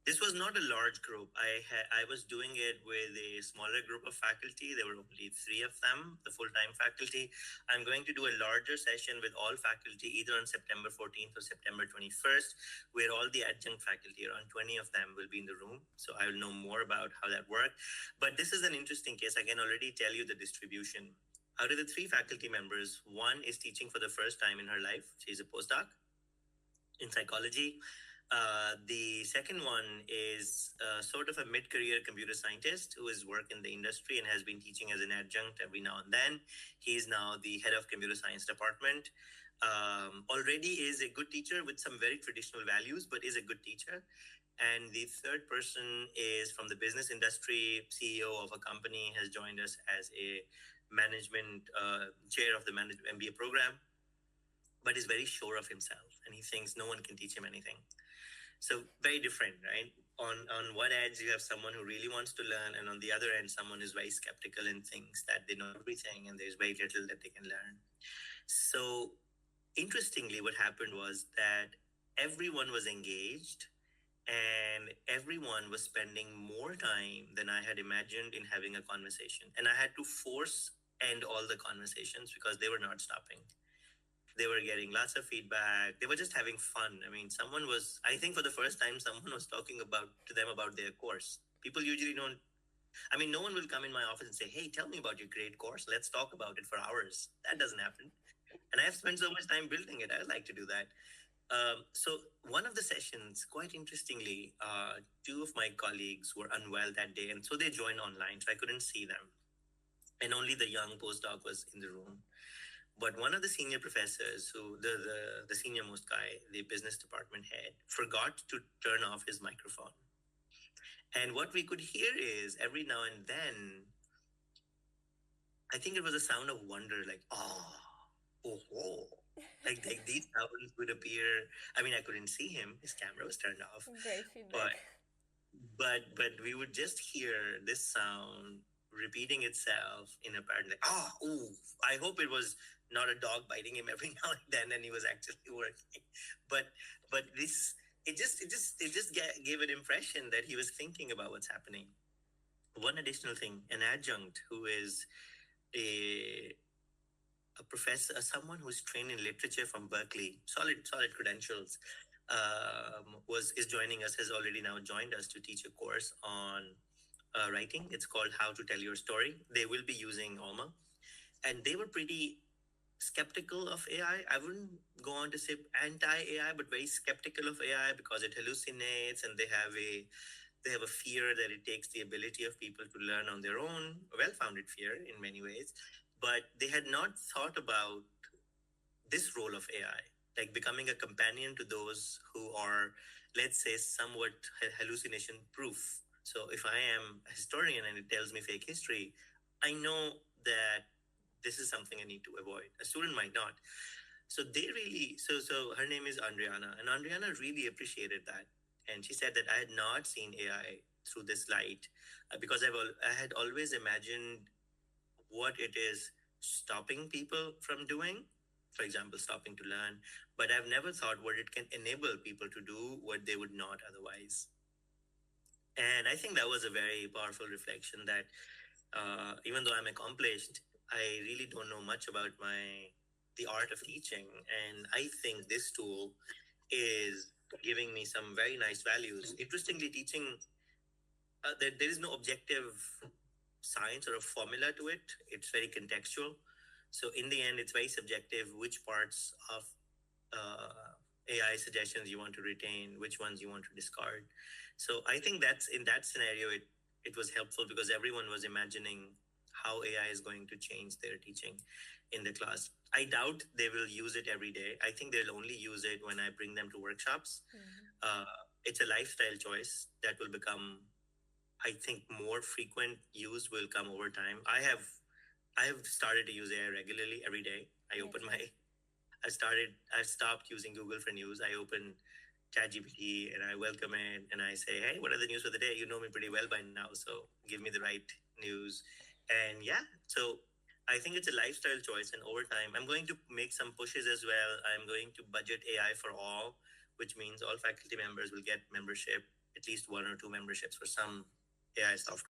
This was not a large group. I was doing it with a smaller group of faculty. There were only three of them, the full-time faculty. I'm going to do a larger session with all faculty either on September 14th or September 21st, where all the adjunct faculty, around 20 of them, will be in the room. So I will know more about how that worked. But this is an interesting case. I can already tell you the distribution. Out of the three faculty members, one is teaching for the first time in her life. She's a postdoc in psychology. The second one is sort of a mid-career computer scientist who has worked in the industry and has been teaching as an adjunct every now and then. He's now the head of computer science department. Already is a good teacher with some very traditional values, but is a good teacher. And the third person is from the business industry, CEO of a company, has joined us as a management chair of the MBA program, but is very sure of himself and he thinks no one can teach him anything. So very different, right? On one edge, you have someone who really wants to learn, and on the other end, someone who's very skeptical and thinks that they know everything and there's very little that they can learn. So interestingly, what happened was that everyone was engaged and everyone was spending more time than I had imagined in having a conversation. And I had to force end all the conversations because they were not stopping. They were getting lots of feedback. They were just having fun. I mean, I think for the first time, someone was talking to them about their course. People usually don't, no one will come in my office and say, hey, tell me about your great course. Let's talk about it for hours. That doesn't happen. And I've spent so much time building it. I'd like to do that. So one of the sessions, quite interestingly, two of my colleagues were unwell that day. And so they joined online. So I couldn't see them. And only the young postdoc was in the room. But one of the senior professors, who the senior most guy, the business department head, forgot to turn off his microphone. And what we could hear is every now and then, I think it was a sound of wonder, like, oh, like these sounds would appear. I mean, I couldn't see him. His camera was turned off. Great feedback. But we would just hear this sound repeating itself in a pattern, like, I hope it was not a dog biting him every now and then and he was actually working. But this, it just gave an impression that he was thinking about what's happening. One additional thing, an adjunct who is a professor, someone who's trained in literature from Berkeley, solid credentials, is joining us, has already now joined us to teach a course on writing. It's called How to Tell Your Story. They will be using Alma. And they were pretty skeptical of AI. I wouldn't go on to say anti-AI, but very skeptical of AI because it hallucinates and they have a fear that it takes the ability of people to learn on their own, a well-founded fear in many ways. But they had not thought about this role of AI, like becoming a companion to those who are, let's say, somewhat hallucination proof. So if I am a historian and it tells me fake history, I know that this is something I need to avoid. A student might not. So so her name is Andriana, and Andriana really appreciated that. And she said that I had not seen AI through this light because I had always imagined what it is stopping people from doing, for example, stopping to learn, but I've never thought what it can enable people to do what they would not otherwise. And I think that was a very powerful reflection that even though I'm accomplished, I really don't know much about the art of teaching. And I think this tool is giving me some very nice values. Interestingly, teaching, there is no objective science or a formula to it. It's very contextual. So in the end, it's very subjective which parts of AI suggestions you want to retain, which ones you want to discard. So I think that's in that scenario, it was helpful because everyone was imagining how AI is going to change their teaching in the class. I doubt they will use it every day. I think they'll only use it when I bring them to workshops. Mm-hmm. It's a lifestyle choice that will become, I think, more frequent use will come over time. I have started to use AI regularly every day. I stopped using Google for news. I open ChatGPT and I welcome it and I say, hey, what are the news for the day? You know me pretty well by now, so give me the right news. And yeah, so I think it's a lifestyle choice. And over time, I'm going to make some pushes as well. I'm going to budget AI for all, which means all faculty members will get membership at least one or two memberships for some AI software.